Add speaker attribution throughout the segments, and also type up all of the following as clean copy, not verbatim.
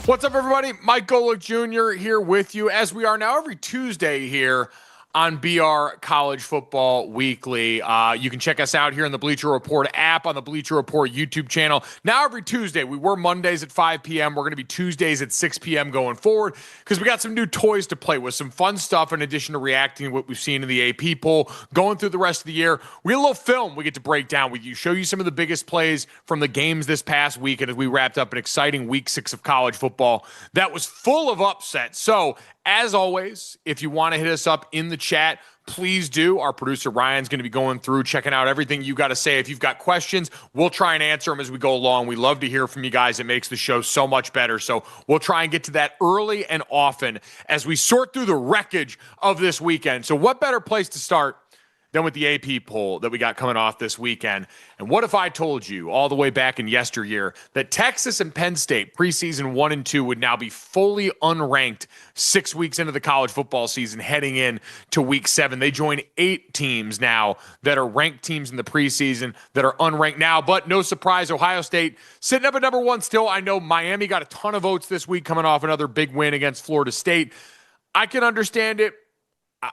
Speaker 1: What's up, everybody? Mike Golic Jr. here with you, as we are now every Tuesday here on BR College Football Weekly. You can check us out here in the Bleacher Report app, on the Bleacher Report YouTube channel. Now every Tuesday. We were Mondays at 5 p.m. We're going to be Tuesdays at 6 p.m. going forward because we got some new toys to play with, some fun stuff in addition to reacting to what we've seen in the AP poll. Going through the rest of the year, we have a little film we get to break down with you, show you some of the biggest plays from the games this past week, and as we wrapped up an exciting week 6 of college football that was full of upsets. So, as always, if you want to hit us up in the chat, please do. Our producer Ryan's going to be going through, checking out everything you got to say. If you've got questions, we'll try and answer them as we go along. We love to hear from you guys. It makes the show so much better. So we'll try and get to that early and often as we sort through the wreckage of this weekend. So what better place to start than with the AP poll that we got coming off this weekend? And what if I told you all the way back in yesteryear that Texas and Penn State preseason 1 and 2 would now be fully unranked 6 weeks into the college football season heading in to week 7? They join 8 teams now that are ranked teams in the preseason that are unranked now. But no surprise, Ohio State sitting up at number 1 still. I know Miami got a ton of votes this week coming off another big win against Florida State. I can understand it.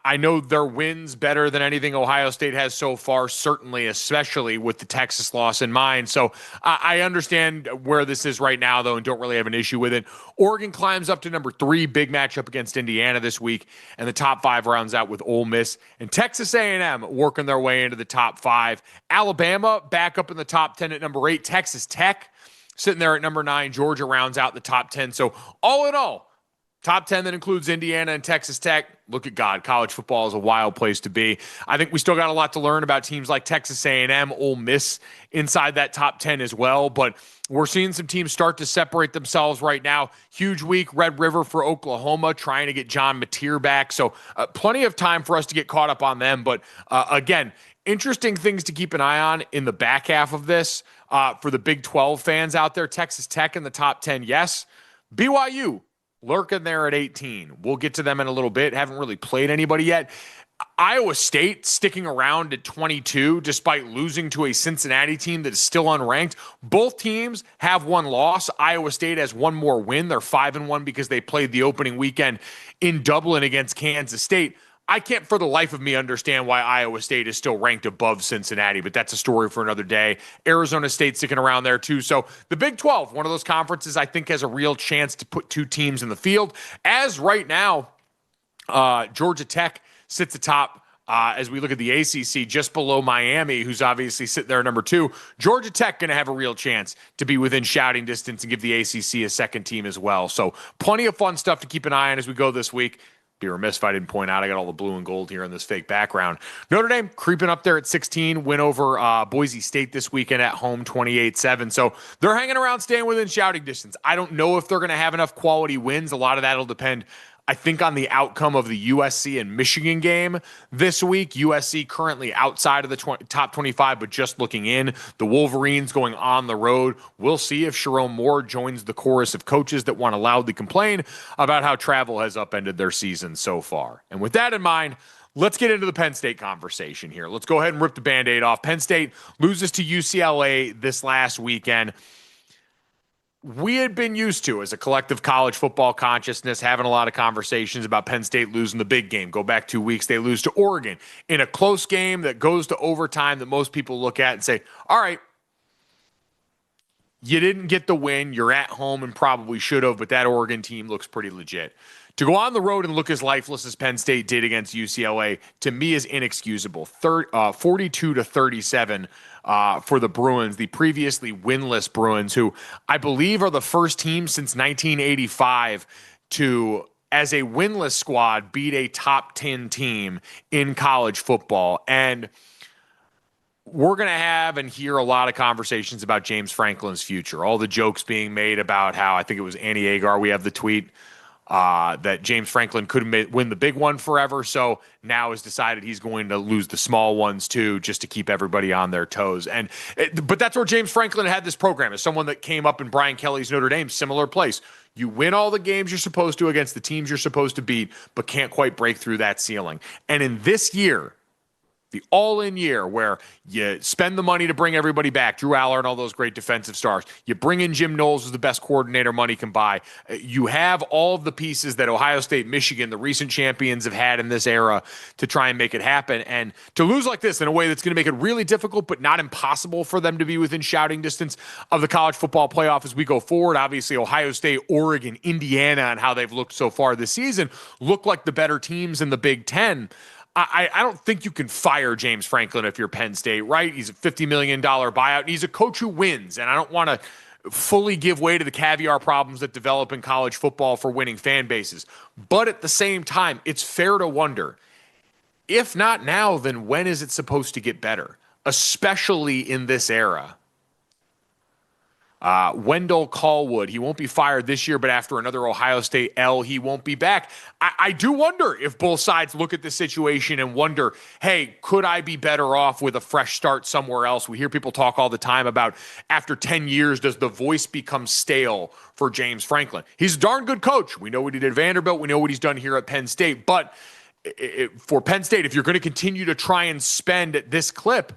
Speaker 1: I know their wins better than anything Ohio State has so far, certainly, especially with the Texas loss in mind. So I understand where this is right now, though, and don't really have an issue with it. Oregon climbs up to number 3, big matchup against Indiana this week, and the top 5 rounds out with Ole Miss and Texas A&M working their way into the top 5. Alabama back up in the top 10 at number 8. Texas Tech sitting there at number 9. Georgia rounds out the top 10. So all in all, top 10 that includes Indiana and Texas Tech. Look at God. College football is a wild place to be. I think we still got a lot to learn about teams like Texas A&M, Ole Miss inside that top 10 as well. But we're seeing some teams start to separate themselves right now. Huge week, Red River for Oklahoma, trying to get John Mateer back. So plenty of time for us to get caught up on them. But again, interesting things to keep an eye on in the back half of this for the Big 12 fans out there. Texas Tech in the top 10, yes. BYU lurking there at 18. We'll get to them in a little bit. Haven't really played anybody yet. Iowa State sticking around at 22 despite losing to a Cincinnati team that is still unranked. Both teams have one loss. Iowa State has one more win. They're 5-1 because they played the opening weekend in Dublin against Kansas State. I can't for the life of me understand why Iowa State is still ranked above Cincinnati, but that's a story for another day. Arizona State sticking around there too. So the Big 12, one of those conferences I think has a real chance to put 2 teams in the field. As right now, Georgia Tech sits atop as we look at the ACC just below Miami, who's obviously sitting there at number 2. Georgia Tech going to have a real chance to be within shouting distance and give the ACC a second team as well. So plenty of fun stuff to keep an eye on as we go this week. Be remiss if I didn't point out I got all the blue and gold here in this fake background. Notre Dame creeping up there at 16, win over Boise State this weekend at home 28-7. So they're hanging around, staying within shouting distance. I don't know if they're going to have enough quality wins. A lot of that will depend, I think, on the outcome of the USC and Michigan game this week. USC currently outside of the top 25, but just looking in. The Wolverines going on the road. We'll see if Sharon Moore joins the chorus of coaches that want to loudly complain about how travel has upended their season so far. And with that in mind, let's get into the Penn State conversation here. Let's go ahead and rip the Band-Aid off. Penn State loses to UCLA this last weekend. We had been used to, as a collective college football consciousness, having a lot of conversations about Penn State losing the big game. Go back 2 weeks, they lose to Oregon in a close game that goes to overtime that most people look at and say, all right, you didn't get the win. You're at home and probably should have, but that Oregon team looks pretty legit. To go on the road and look as lifeless as Penn State did against UCLA, to me, is inexcusable. 42-37 for the Bruins, the previously winless Bruins, who I believe are the first team since 1985 to, as a winless squad, beat a top 10 team in college football. And we're going to have and hear a lot of conversations about James Franklin's future. All the jokes being made about how, I think it was Annie Agar, we have the tweet, that James Franklin couldn't win the big one forever, so now has decided he's going to lose the small ones too, just to keep everybody on their toes. But that's where James Franklin had this program, as someone that came up in Brian Kelly's Notre Dame, similar place. You win all the games you're supposed to against the teams you're supposed to beat, but can't quite break through that ceiling. And in this year, the all-in year where you spend the money to bring everybody back, Drew Aller and all those great defensive stars. You bring in Jim Knowles as the best coordinator money can buy. You have all of the pieces that Ohio State, Michigan, the recent champions have had in this era to try and make it happen. And to lose like this in a way that's going to make it really difficult but not impossible for them to be within shouting distance of the college football playoff as we go forward. Obviously, Ohio State, Oregon, Indiana, and how they've looked so far this season look like the better teams in the Big Ten. I don't think you can fire James Franklin if you're Penn State, right? He's a $50 million buyout, and he's a coach who wins. And I don't want to fully give way to the caviar problems that develop in college football for winning fan bases. But at the same time, it's fair to wonder, if not now, then when is it supposed to get better, especially in this era? Wendell Callwood, he won't be fired this year, but after another Ohio State L, he won't be back. I do wonder if both sides look at the situation and wonder, hey, could I be better off with a fresh start somewhere else? We hear people talk all the time about after 10 years, does the voice become stale for James Franklin? He's a darn good coach. We know what he did at Vanderbilt. We know what he's done here at Penn State. But for Penn State, if you're going to continue to try and spend at this clip,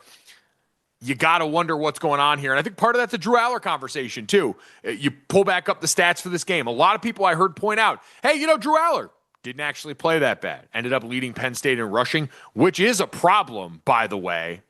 Speaker 1: you got to wonder what's going on here. And I think part of that's a Drew Aller conversation, too. You pull back up the stats for this game. A lot of people I heard point out, hey, Drew Aller didn't actually play that bad. Ended up leading Penn State in rushing, which is a problem, by the way.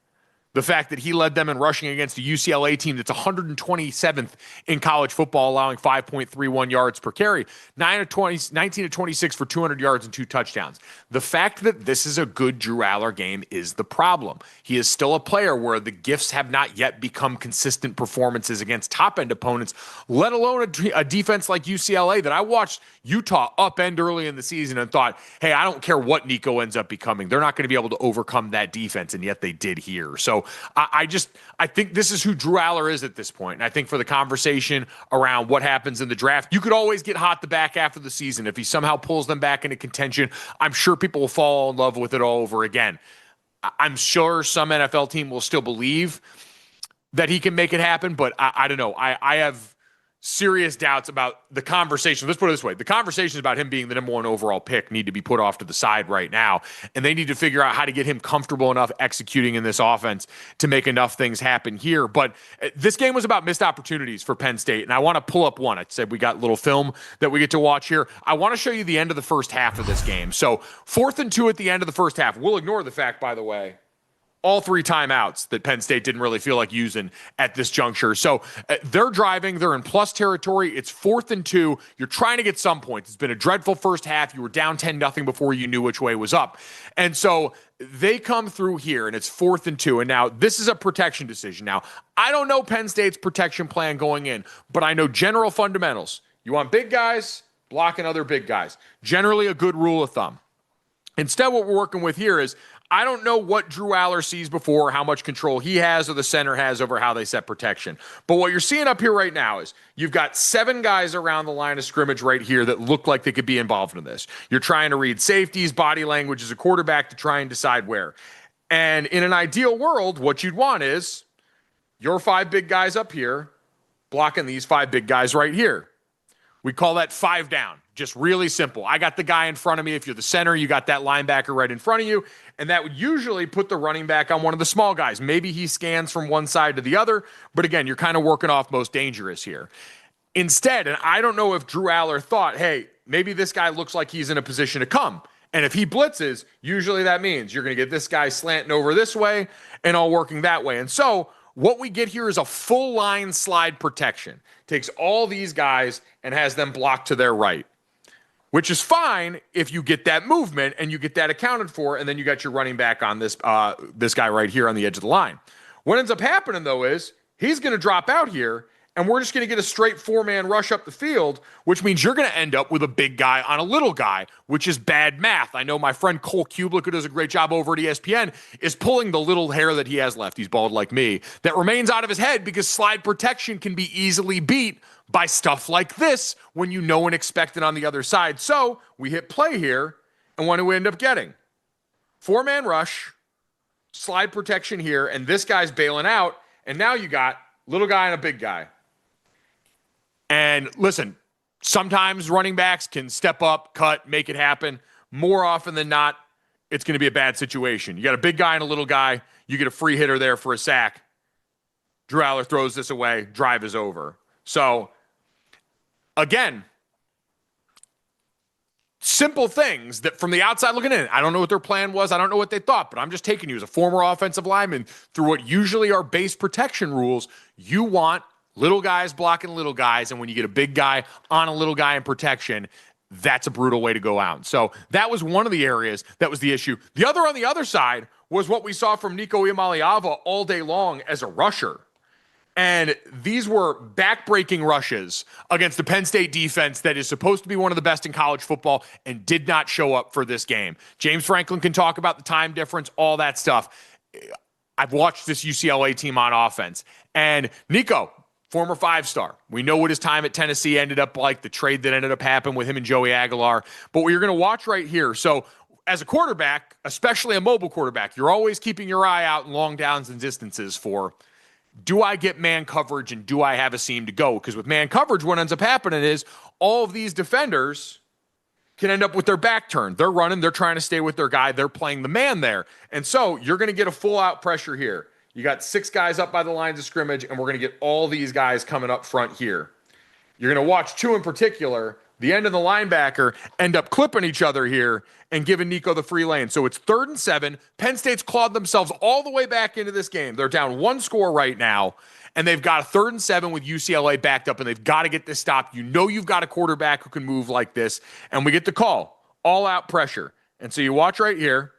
Speaker 1: The fact that he led them in rushing against a UCLA team that's 127th in college football, allowing 5.31 yards per carry, 19 of 26 for 200 yards and 2 touchdowns. The fact that this is a good Drew Aller game is the problem. He is still a player where the gifts have not yet become consistent performances against top-end opponents, let alone a defense like UCLA that I watched Utah upend early in the season and thought, hey, I don't care what Nico ends up becoming. They're not going to be able to overcome that defense, and yet they did here. So I think this is who Drew Aller is at this point. And I think for the conversation around what happens in the draft, you could always get hot the back half of the season. If he somehow pulls them back into contention, I'm sure people will fall in love with it all over again. I'm sure some NFL team will still believe that he can make it happen, but I don't know. I have serious doubts about the conversation. Let's put it this way. The conversations about him being the number 1 overall pick need to be put off to the side right now, and they need to figure out how to get him comfortable enough executing in this offense to make enough things happen here. But this game was about missed opportunities for Penn State, and I want to pull up one. I said we got a little film that we get to watch here. I want to show you the end of the first half of this game. So 4th and 2 at the end of the first half. We'll ignore the fact, by the way, all 3 timeouts that Penn State didn't really feel like using at this juncture. So they're driving. They're in plus territory. It's 4th and 2. You're trying to get some points. It's been a dreadful first half. You were down 10-0 before you knew which way was up. And so they come through here, and it's 4th and 2. And now this is a protection decision. Now, I don't know Penn State's protection plan going in, but I know general fundamentals. You want big guys, blocking other big guys. Generally a good rule of thumb. Instead, what we're working with here is I don't know what Drew Aller sees before, how much control he has or the center has over how they set protection. But what you're seeing up here right now is you've got 7 guys around the line of scrimmage right here that look like they could be involved in this. You're trying to read safeties, body language as a quarterback to try and decide where. And in an ideal world, what you'd want is your 5 big guys up here blocking these 5 big guys right here. We call that 5 down. Just really simple. I got the guy in front of me. If you're the center, you got that linebacker right in front of you. And that would usually put the running back on one of the small guys. Maybe he scans from one side to the other. But again, you're kind of working off most dangerous here. Instead, and I don't know if Drew Aller thought, hey, maybe this guy looks like he's in a position to come. And if he blitzes, usually that means you're going to get this guy slanting over this way and all working that way. And so what we get here is a full line slide protection. Takes all these guys and has them blocked to their right, which is fine if you get that movement and you get that accounted for, and then you got your running back on this guy right here on the edge of the line. What ends up happening, though, is he's going to drop out here, and we're just going to get a straight 4-man rush up the field, which means you're going to end up with a big guy on a little guy, which is bad math. I know my friend Cole Kublik, who does a great job over at ESPN, is pulling the little hair that he has left, he's bald like me, that remains out of his head because slide protection can be easily beat by stuff like this when you know and expect it on the other side. So we hit play here, and what do we end up getting? 4-man rush, slide protection here, and this guy's bailing out, and now you got little guy and a big guy. And listen, sometimes running backs can step up, cut, make it happen. More often than not, it's going to be a bad situation. You got a big guy and a little guy. You get a free hitter there for a sack. Drew Aller throws this away. Drive is over. So, again, simple things that from the outside looking in, I don't know what their plan was. I don't know what they thought, but I'm just taking you as a former offensive lineman through what usually are base protection rules. You want little guys blocking little guys, and when you get a big guy on a little guy in protection, that's a brutal way to go out. So that was one of the areas that was the issue. The other on the other side was what we saw from Nico Iamaleava all day long as a rusher. And these were back-breaking rushes against the Penn State defense that is supposed to be one of the best in college football and did not show up for this game. James Franklin can talk about the time difference, all that stuff. I've watched this UCLA team on offense. And Nico, former five-star. We know what his time at Tennessee ended up like, the trade that ended up happening with him and Joey Aguilar. But what you're going to watch right here, so as a quarterback, especially a mobile quarterback, you're always keeping your eye out in long downs and distances for, do I get man coverage and do I have a seam to go? Because with man coverage, what ends up happening is all of these defenders can end up with their back turned. They're running, they're trying to stay with their guy, they're playing the man there. And so you're going to get a full out pressure here. You got 6 guys up by the lines of scrimmage, and we're going to get all these guys coming up front here. You're going to watch 2 in particular, the end and the linebacker, end up clipping each other here and giving Nico the free lane. So it's 3rd and 7. Penn State's clawed themselves all the way back into this game. They're down 1 score right now, and they've got a 3rd and 7 with UCLA backed up, and they've got to get this stopped. You know you've got a quarterback who can move like this, and we get the call. All-out pressure. And so you watch right here.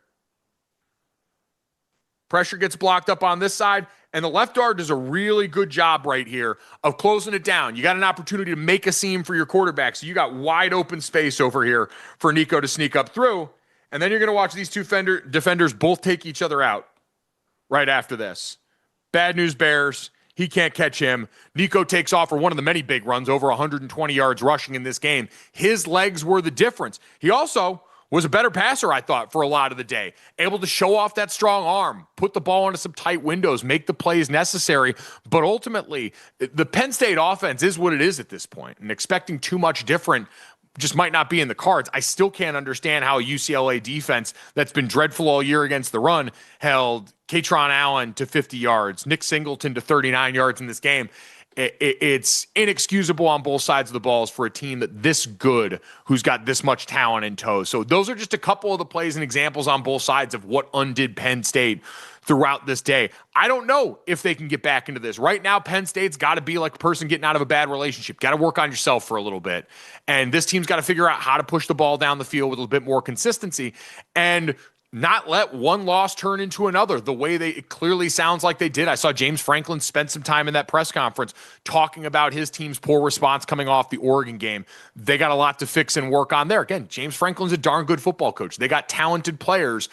Speaker 1: Pressure gets blocked up on this side, and the left guard does a really good job right here of closing it down. You got an opportunity to make a seam for your quarterback, so you got wide open space over here for Nico to sneak up through, and then you're going to watch these 2 defenders both take each other out right after this. Bad news bears. He can't catch him. Nico takes off for one of the many big runs, over 120 yards rushing in this game. His legs were the difference. He also was a better passer, I thought, for a lot of the day. Able to show off that strong arm, put the ball into some tight windows, make the plays necessary. But ultimately, the Penn State offense is what it is at this point, and expecting too much different just might not be in the cards. I still can't understand how a UCLA defense that's been dreadful all year against the run held Katron Allen to 50 yards, Nick Singleton to 39 yards in this game. It's inexcusable on both sides of the balls for a team that this good, who's got this much talent in tow. So those are just a couple of the plays and examples on both sides of what undid Penn State throughout this day. I don't know if they can get back into this. Right now, Penn State's got to be like a person getting out of a bad relationship. Got to work on yourself for a little bit. And this team's got to figure out how to push the ball down the field with a little bit more consistency and not let one loss turn into another the way it clearly sounds like they did. I saw James Franklin spend some time in that press conference talking about his team's poor response coming off the Oregon game. They got a lot to fix and work on there. Again, James Franklin's a darn good football coach. They got talented players,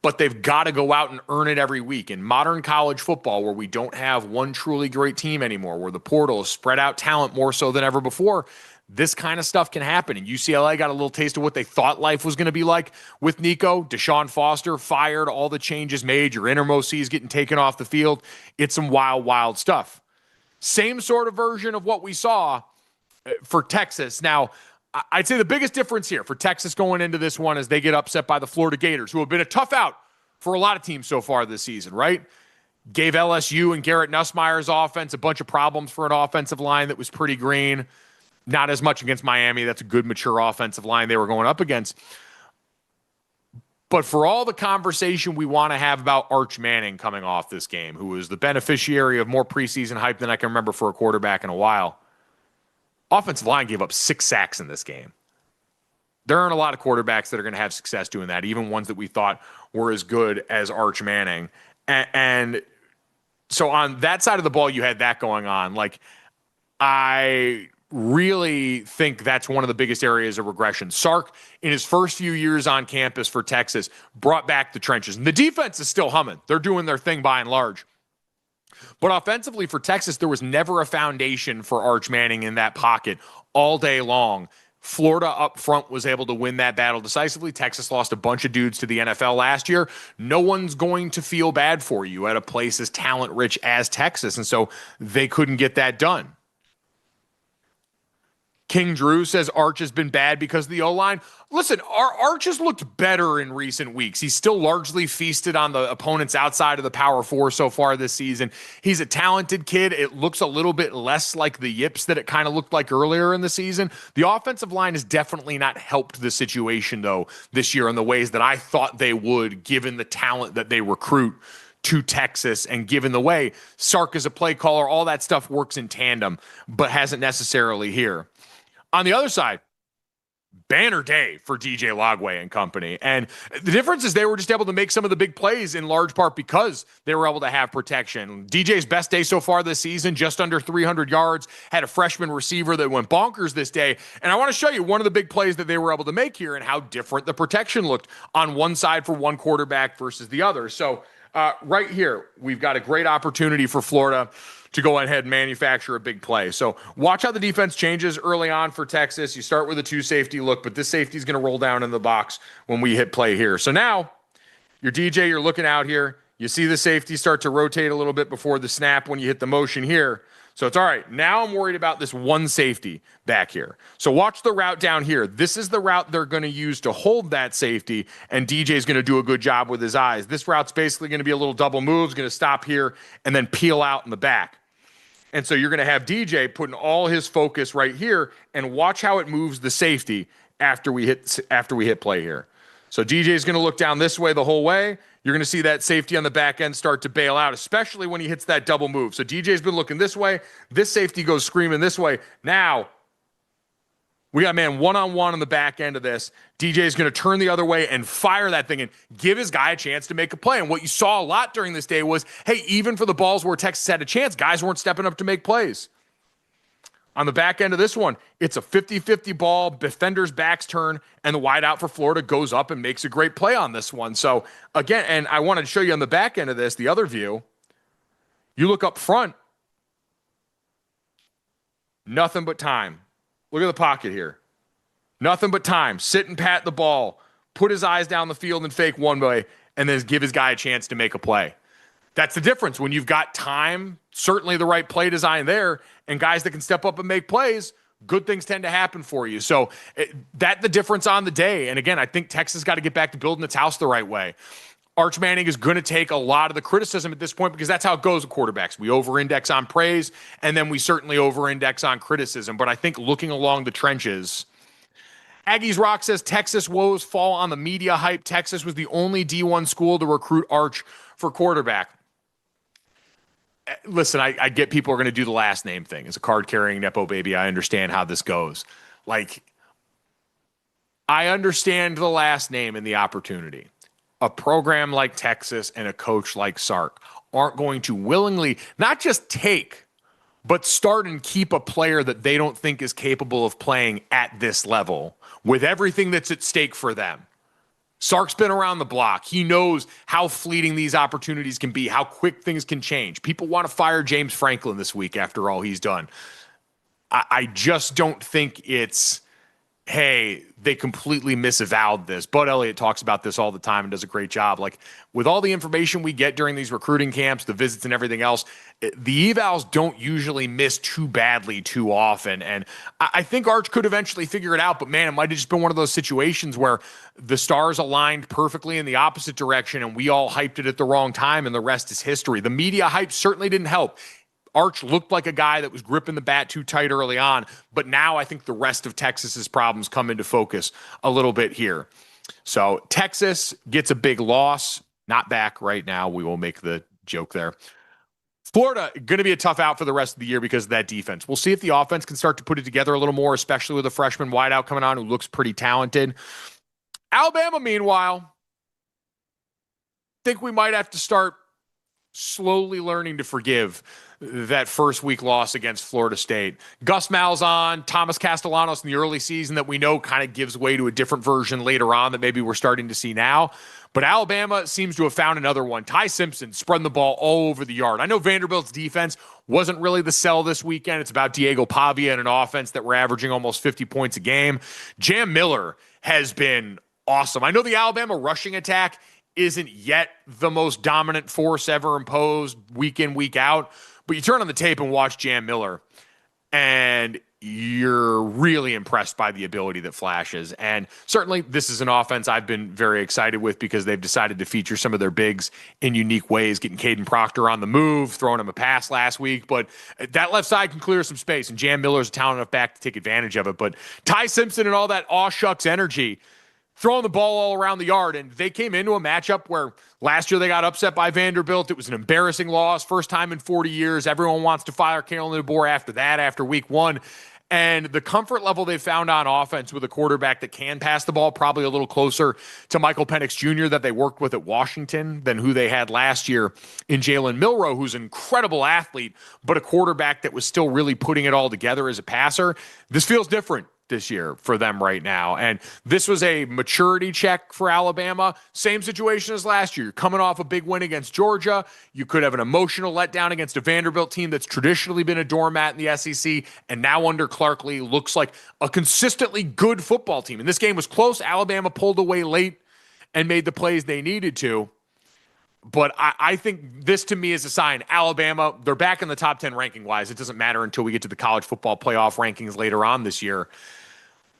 Speaker 1: but they've got to go out and earn it every week. In modern college football, where we don't have one truly great team anymore, where the portal has spread out talent more so than ever before, this kind of stuff can happen. And UCLA got a little taste of what they thought life was going to be like with Nico. Deshaun Foster fired, all the changes made. Your innermost is getting taken off the field. It's some wild, wild stuff. Same sort of version of what we saw for Texas. Now, I'd say the biggest difference here for Texas going into this one is they get upset by the Florida Gators, who have been a tough out for a lot of teams so far this season, right? Gave LSU and Garrett Nussmeier's offense a bunch of problems for an offensive line that was pretty green. Not as much against Miami. That's a good, mature offensive line they were going up against. But for all the conversation we want to have about Arch Manning coming off this game, who was the beneficiary of more preseason hype than I can remember for a quarterback in a while, offensive line gave up 6 sacks in this game. There aren't a lot of quarterbacks that are going to have success doing that, even ones that we thought were as good as Arch Manning. And so on that side of the ball, you had that going on. Like, I really think that's one of the biggest areas of regression. Sark, in his first few years on campus for Texas, brought back the trenches. And the defense is still humming. They're doing their thing by and large. But offensively for Texas, there was never a foundation for Arch Manning in that pocket all day long. Florida up front was able to win that battle decisively. Texas lost a bunch of dudes to the NFL last year. No one's going to feel bad for you at a place as talent-rich as Texas, and so they couldn't get that done. King Drew says Arch has been bad because of the O-line. Listen, Arch has looked better in recent weeks. He's still largely feasted on the opponents outside of the Power Four so far this season. He's a talented kid. It looks a little bit less like the yips that it kind of looked like earlier in the season. The offensive line has definitely not helped the situation, though, this year in the ways that I thought they would, given the talent that they recruit to Texas and given the way Sark is a play caller. All that stuff works in tandem, but hasn't necessarily here. On the other side, banner day for DJ Lagway and company. And the difference is they were just able to make some of the big plays in large part because they were able to have protection. DJ's best day so far this season, just under 300 yards, had a freshman receiver that went bonkers this day. And I want to show you one of the big plays that they were able to make here and how different the protection looked on one side for one quarterback versus the other. So right here, we've got a great opportunity for Florida to go ahead and manufacture a big play. So watch how the defense changes early on for Texas. You start with a two safety look, but this safety is going to roll down in the box when we hit play here. So now your DJ, you're looking out here. You see the safety start to rotate a little bit before the snap when you hit the motion here. So it's all right. Now I'm worried about this one safety back here. So watch the route down here. This is the route they're going to use to hold that safety, and DJ's going to do a good job with his eyes. This route's basically going to be a little double move. It's going to stop here and then peel out in the back. And so you're going to have DJ putting all his focus right here, and watch how it moves the safety after we hit play here. So DJ's going to look down this way the whole way. You're going to see that safety on the back end start to bail out, especially when he hits that double move. So DJ's been looking this way. This safety goes screaming this way. Now we got man one-on-one on the back end of this. DJ's going to turn the other way and fire that thing and give his guy a chance to make a play. And what you saw a lot during this day was, hey, even for the balls where Texas had a chance, guys weren't stepping up to make plays. On the back end of this one, it's a 50-50 ball, defender's backs turn, and the wideout for Florida goes up and makes a great play on this one. So, again, and I wanted to show you on the back end of this, the other view. You look up front, nothing but time. Look at the pocket here. Nothing but time. Sit and pat the ball, put his eyes down the field and fake one way, and then give his guy a chance to make a play. That's the difference. When you've got time, certainly the right play design there, and guys that can step up and make plays, good things tend to happen for you. So that's the difference on the day. And again, I think Texas got to get back to building its house the right way. Arch Manning is going to take a lot of the criticism at this point because that's how it goes with quarterbacks. We over-index on praise, and then we certainly over-index on criticism. But I think looking along the trenches, Aggies Rock says Texas woes fall on the media hype. Texas was the only D1 school to recruit Arch for quarterback. Listen, I get people are going to do the last name thing. It's a card-carrying Nepo baby. I understand how this goes. Like, I understand the last name and the opportunity. A program like Texas and a coach like Sark aren't going to willingly not just take, but start and keep a player that they don't think is capable of playing at this level with everything that's at stake for them. Sark's been around the block. He knows how fleeting these opportunities can be, how quick things can change. People want to fire James Franklin this week after all he's done. I just don't think it's, hey, they completely misavowed this. Bud Elliott talks about this all the time and does a great job. Like, with all the information we get during these recruiting camps, the visits and everything else, the evals don't usually miss too badly too often. And I think Arch could eventually figure it out, but man, it might have just been one of those situations where the stars aligned perfectly in the opposite direction and we all hyped it at the wrong time, and the rest is history. The media hype certainly didn't help. Arch looked like a guy that was gripping the bat too tight early on, but now I think the rest of Texas's problems come into focus a little bit here. So Texas gets a big loss, not back right now. We will make the joke there. Florida, going to be a tough out for the rest of the year because of that defense. We'll see if the offense can start to put it together a little more, especially with a freshman wideout coming on who looks pretty talented. Alabama, meanwhile, think we might have to start slowly learning to forgive that first week loss against Florida State. Gus Malzahn, Thomas Castellanos in the early season that we know kind of gives way to a different version later on that maybe we're starting to see now. But Alabama seems to have found another one. Ty Simpson spreading the ball all over the yard. I know Vanderbilt's defense wasn't really the sell this weekend. It's about Diego Pavia and an offense that were averaging almost 50 points a game. Jam Miller has been awesome. I know the Alabama rushing attack isn't yet the most dominant force ever imposed week in, week out, but you turn on the tape and watch Jam Miller, and you're really impressed by the ability that flashes. And certainly this is an offense I've been very excited with because they've decided to feature some of their bigs in unique ways, getting Caden Proctor on the move, throwing him a pass last week. But that left side can clear some space, and Jam Miller's a talented enough back to take advantage of it. But Ty Simpson and all that aw shucks energy, throwing the ball all around the yard. And they came into a matchup where last year they got upset by Vanderbilt. It was an embarrassing loss, first time in 40 years. Everyone wants to fire Kalen DeBoer after that, after week one. And the comfort level they found on offense with a quarterback that can pass the ball, probably a little closer to Michael Penix Jr. that they worked with at Washington than who they had last year in Jalen Milroe, who's an incredible athlete, but a quarterback that was still really putting it all together as a passer. This feels different this year for them right now. And this was a maturity check for Alabama. Same situation as last year. You're coming off a big win against Georgia. You could have an emotional letdown against a Vanderbilt team that's traditionally been a doormat in the SEC, and now under Clark Lee looks like a consistently good football team. And this game was close. Alabama pulled away late and made the plays they needed to. But I think this, to me, is a sign. Alabama, they're back in the top 10 ranking-wise. It doesn't matter until we get to the college football playoff rankings later on this year.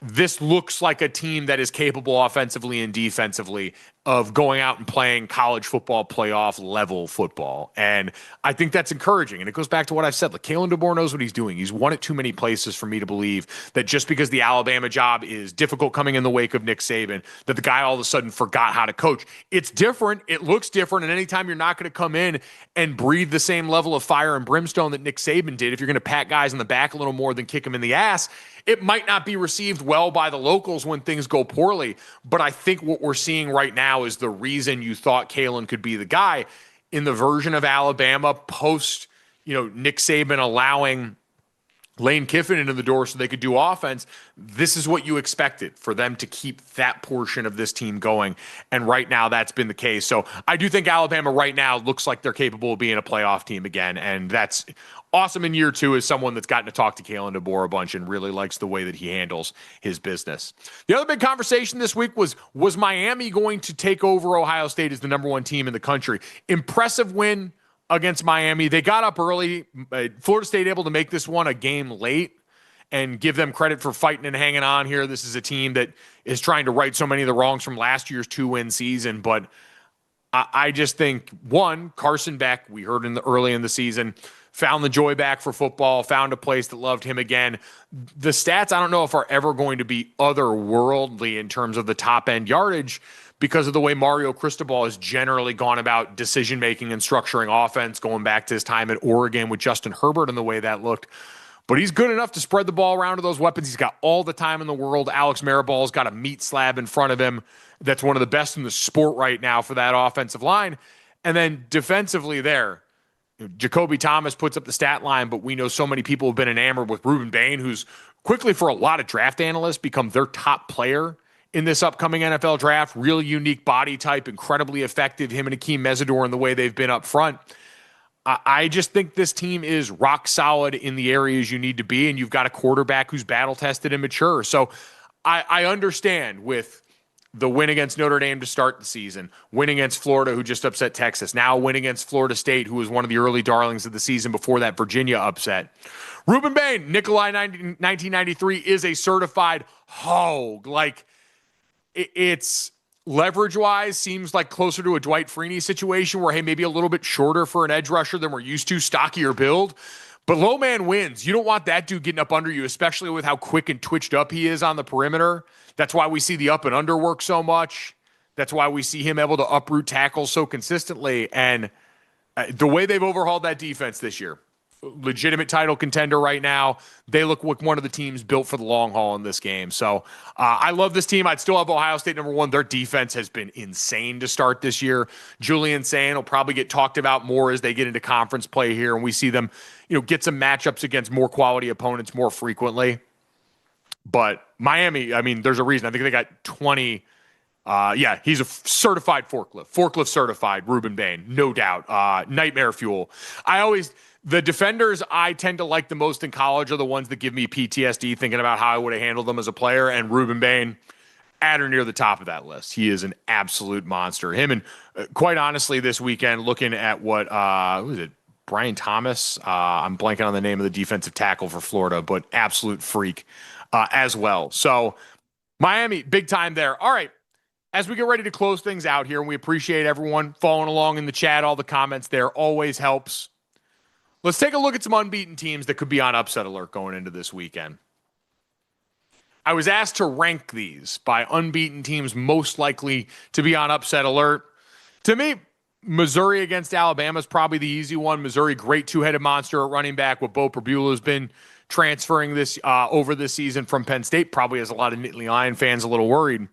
Speaker 1: This looks like a team that is capable offensively and defensively of going out and playing college football playoff level football. And I think that's encouraging. And it goes back to what I've said. Like, Kalen DeBoer knows what he's doing. He's won at too many places for me to believe that just because the Alabama job is difficult coming in the wake of Nick Saban, that the guy all of a sudden forgot how to coach. It's different. It looks different. And anytime you're not going to come in and breathe the same level of fire and brimstone that Nick Saban did, if you're going to pat guys in the back a little more than kick them in the ass, it might not be received well by the locals when things go poorly. But I think what we're seeing right now is the reason you thought Kalen could be the guy in the version of Alabama post, Nick Saban allowing Lane Kiffin into the door so they could do offense. This is what you expected for them to keep that portion of this team going. And right now that's been the case. So I do think Alabama right now looks like they're capable of being a playoff team again. And that's awesome in year two as someone that's gotten to talk to Kalen DeBoer a bunch and really likes the way that he handles his business. The other big conversation this week was Miami going to take over Ohio State as the number one team in the country? Impressive win against Miami. They got up early. Florida State able to make this one a game late and give them credit for fighting and hanging on here. This is a team that is trying to right so many of the wrongs from last year's 2-win season. But I just think, one, Carson Beck, we heard early in the season, found the joy back for football, found a place that loved him again. The stats, I don't know if are ever going to be otherworldly in terms of the top-end yardage because of the way Mario Cristobal has generally gone about decision-making and structuring offense, going back to his time at Oregon with Justin Herbert and the way that looked. But he's good enough to spread the ball around to those weapons. He's got all the time in the world. Alex Maribel's got a meat slab in front of him that's one of the best in the sport right now for that offensive line. And then defensively there, Jacoby Thomas puts up the stat line, but we know so many people have been enamored with Ruben Bain, who's quickly, for a lot of draft analysts, become their top player in this upcoming NFL draft. Really unique body type, incredibly effective, him and Akeem Mesidor in the way they've been up front. I just think this team is rock solid in the areas you need to be, and you've got a quarterback who's battle-tested and mature. So I understand with the win against Notre Dame to start the season, win against Florida, who just upset Texas, now a win against Florida State, who was one of the early darlings of the season before that Virginia upset. Ruben Bain, Nikolai 1993, is a certified hog. Like, it's leverage-wise seems like closer to a Dwight Freeney situation where, hey, maybe a little bit shorter for an edge rusher than we're used to, stockier build. But low man wins. You don't want that dude getting up under you, especially with how quick and twitched up he is on the perimeter. That's why we see the up and under work so much. That's why we see him able to uproot tackles so consistently. And the way they've overhauled that defense this year, legitimate title contender right now. They look like one of the teams built for the long haul in this game. So I love this team. I'd still have Ohio State number one. Their defense has been insane to start this year. Julian Sain will probably get talked about more as they get into conference play here, and we see them, get some matchups against more quality opponents more frequently. But Miami, I mean, there's a reason. I think they got 20. He's a certified forklift certified, Ruben Bain, no doubt. Nightmare fuel. The defenders I tend to like the most in college are the ones that give me PTSD thinking about how I would have handled them as a player, and Ruben Bain at or near the top of that list. He is an absolute monster. Him and quite honestly this weekend looking at what Brian Thomas. I'm blanking on the name of the defensive tackle for Florida, but absolute freak as well. So Miami, big time there. All right. As we get ready to close things out here, and we appreciate everyone following along in the chat, all the comments there always helps. Let's take a look at some unbeaten teams that could be on upset alert going into this weekend. I was asked to rank these by unbeaten teams most likely to be on upset alert. To me, Missouri against Alabama is probably the easy one. Missouri, great two-headed monster at running back. What Bo Prabula has been transferring this over this season from Penn State probably has a lot of Nittany Lion fans a little worried.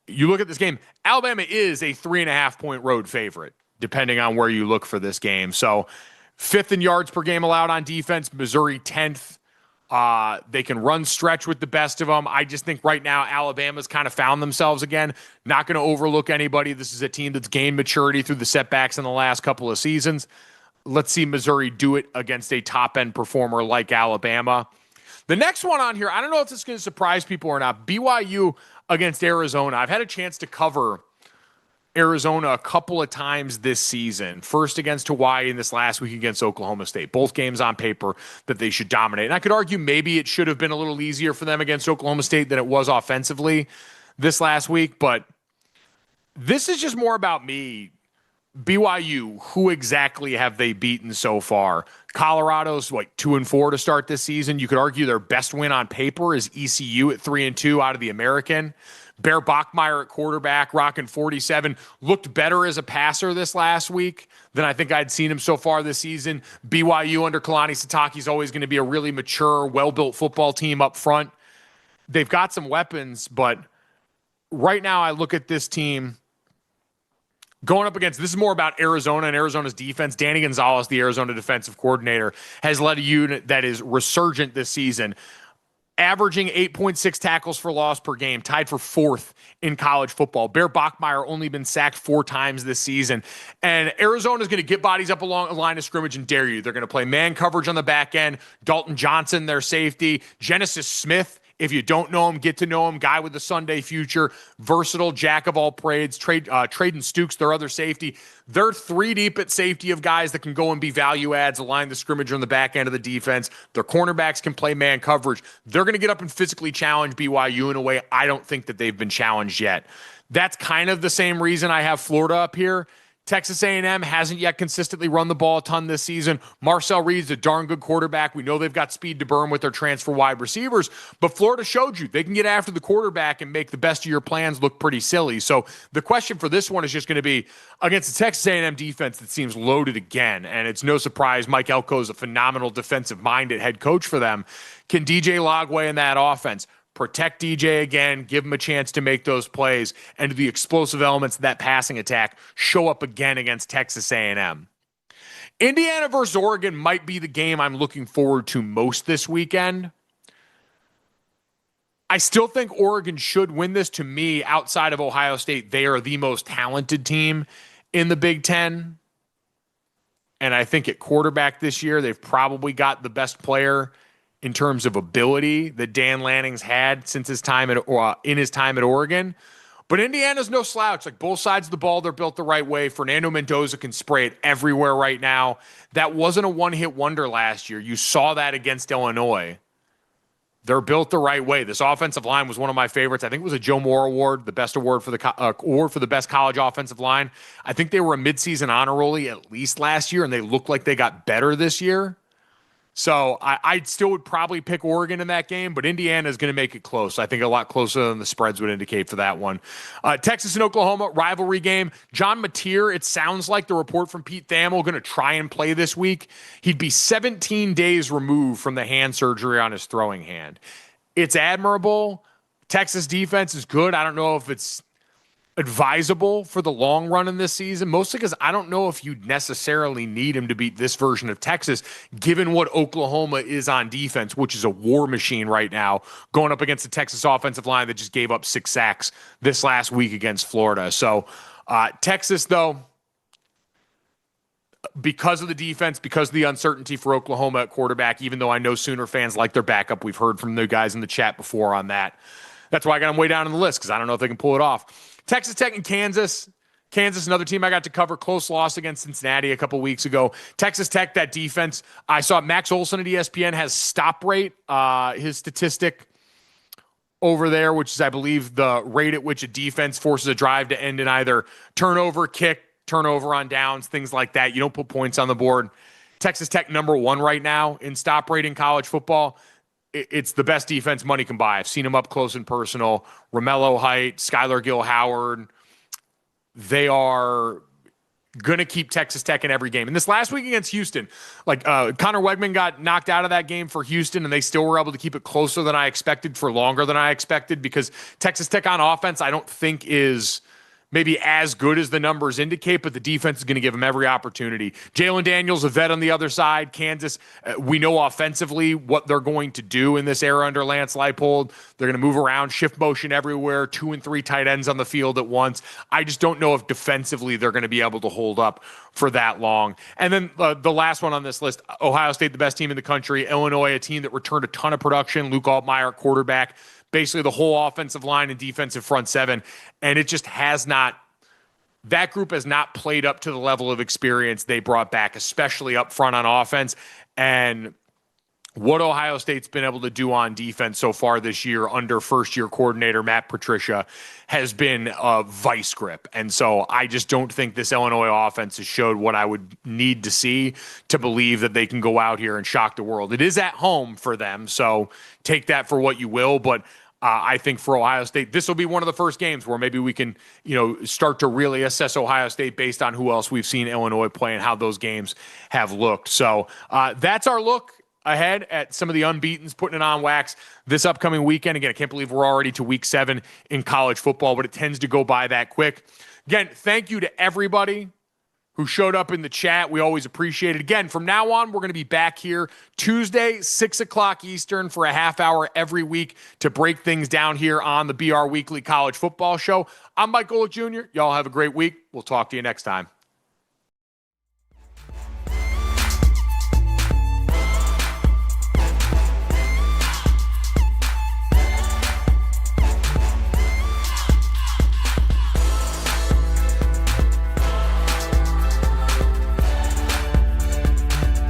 Speaker 1: You look at this game, Alabama is a 3.5-point road favorite, depending on where you look for this game. So 5th in yards per game allowed on defense, Missouri 10th. They can run stretch with the best of them. I just think right now Alabama's kind of found themselves again. Not going to overlook anybody. This is a team that's gained maturity through the setbacks in the last couple of seasons. Let's see Missouri do it against a top-end performer like Alabama. The next one on here, I don't know if this is going to surprise people or not. BYU against Arizona. I've had a chance to cover Arizona a couple of times this season. First against Hawaii and this last week against Oklahoma State. Both games on paper that they should dominate. And I could argue maybe it should have been a little easier for them against Oklahoma State than it was offensively this last week. But this is just more about me. BYU, who exactly have they beaten so far? Colorado's 2-4 to start this season. You could argue their best win on paper is ECU at 3-2 out of the American. Bear Bachmeier at quarterback, rocking 47, looked better as a passer this last week than I think I'd seen him so far this season. BYU under Kalani Sitake is always going to be a really mature, well-built football team up front. They've got some weapons, but right now I look at this team going up against, this is more about Arizona and Arizona's defense. Danny Gonzalez, the Arizona defensive coordinator, has led a unit that is resurgent this season, averaging 8.6 tackles for loss per game, tied for 4th in college football. Bear Bachmeier only been sacked 4 times this season. And Arizona is going to get bodies up along a line of scrimmage and dare you. They're going to play man coverage on the back end. Dalton Johnson, their safety. Genesis Smith, if you don't know him, get to know him. Guy with the Sunday future. Versatile, jack of all trades. Traden Stukes, their other safety. They're 3 deep at safety of guys that can go and be value adds, align the scrimmage on the back end of the defense. Their cornerbacks can play man coverage. They're going to get up and physically challenge BYU in a way I don't think that they've been challenged yet. That's kind of the same reason I have Florida up here. Texas A&M hasn't yet consistently run the ball a ton this season. Marcel Reed's a darn good quarterback. We know they've got speed to burn with their transfer wide receivers, but Florida showed you they can get after the quarterback and make the best of your plans look pretty silly. So the question for this one is just going to be against the Texas A&M defense that seems loaded again, and it's no surprise Mike Elko is a phenomenal defensive-minded head coach for them. Can DJ Lagway in that offense protect DJ again, give him a chance to make those plays, and do the explosive elements of that passing attack show up again against Texas A&M? Indiana versus Oregon might be the game I'm looking forward to most this weekend. I still think Oregon should win this. To me, outside of Ohio State, they are the most talented team in the Big Ten. And I think at quarterback this year, they've probably got the best player in terms of ability that Dan Lanning's had since his time in his time at Oregon. But Indiana's no slouch. Like, both sides of the ball, they're built the right way. Fernando Mendoza can spray it everywhere right now. That wasn't a one-hit wonder last year. You saw that against Illinois. They're built the right way. This offensive line was one of my favorites. I think it was a Joe Moore Award, the best award for the best college offensive line. I think they were a midseason honor rollie at least last year, and they look like they got better this year. So I still would probably pick Oregon in that game, but Indiana is going to make it close. I think a lot closer than the spreads would indicate for that one. Texas and Oklahoma, rivalry game. John Mateer, it sounds like the report from Pete Thamel, going to try and play this week. He'd be 17 days removed from the hand surgery on his throwing hand. It's admirable. Texas defense is good. I don't know if it's advisable for the long run in this season, mostly because I don't know if you'd necessarily need him to beat this version of Texas, given what Oklahoma is on defense, which is a war machine right now, going up against the Texas offensive line that just gave up 6 sacks this last week against Florida. So Texas, though, because of the defense, because of the uncertainty for Oklahoma at quarterback, even though I know Sooner fans like their backup, we've heard from the guys in the chat before on that. That's why I got them way down on the list, because I don't know if they can pull it off. Texas Tech and Kansas. Kansas, another team I got to cover, close loss against Cincinnati a couple weeks ago. Texas Tech, that defense. I saw Max Olson at ESPN has stop rate, his statistic over there, which is, I believe, the rate at which a defense forces a drive to end in either turnover, kick, turnover on downs, things like that. You don't put points on the board. Texas Tech number 1 right now in stop rate in college football. It's the best defense money can buy. I've seen them up close and personal. Romello Height, Skylar Gill-Howard. They are going to keep Texas Tech in every game. And this last week against Houston, Connor Wegman got knocked out of that game for Houston, and they still were able to keep it closer than I expected for longer than I expected, because Texas Tech on offense I don't think is maybe as good as the numbers indicate, but the defense is going to give them every opportunity. Jalen Daniels, a vet on the other side. Kansas, we know offensively what they're going to do in this era under Lance Leipold. They're going to move around, shift motion everywhere, 2 and 3 tight ends on the field at once. I just don't know if defensively they're going to be able to hold up for that long. And then the last one on this list, Ohio State, the best team in the country. Illinois, a team that returned a ton of production. Luke Altmaier, quarterback. Basically the whole offensive line and defensive front seven. And it just has not, that group has not played up to the level of experience they brought back, especially up front on offense. And what Ohio State's been able to do on defense so far this year under first-year coordinator Matt Patricia has been a vice grip. And so I just don't think this Illinois offense has showed what I would need to see to believe that they can go out here and shock the world. It is at home for them, so take that for what you will. But I think for Ohio State, this will be one of the first games where maybe we can, start to really assess Ohio State based on who else we've seen Illinois play and how those games have looked. So that's our look ahead at some of the unbeatens putting it on wax this upcoming weekend. Again, I can't believe we're already to week 7 in college football, but it tends to go by that quick. Again, thank you to everybody who showed up in the chat. We always appreciate it. Again, from now on, we're going to be back here Tuesday, 6 o'clock Eastern for a half hour every week to break things down here on the BR Weekly College Football Show. I'm Mike Golic Jr. Y'all have a great week. We'll talk to you next time.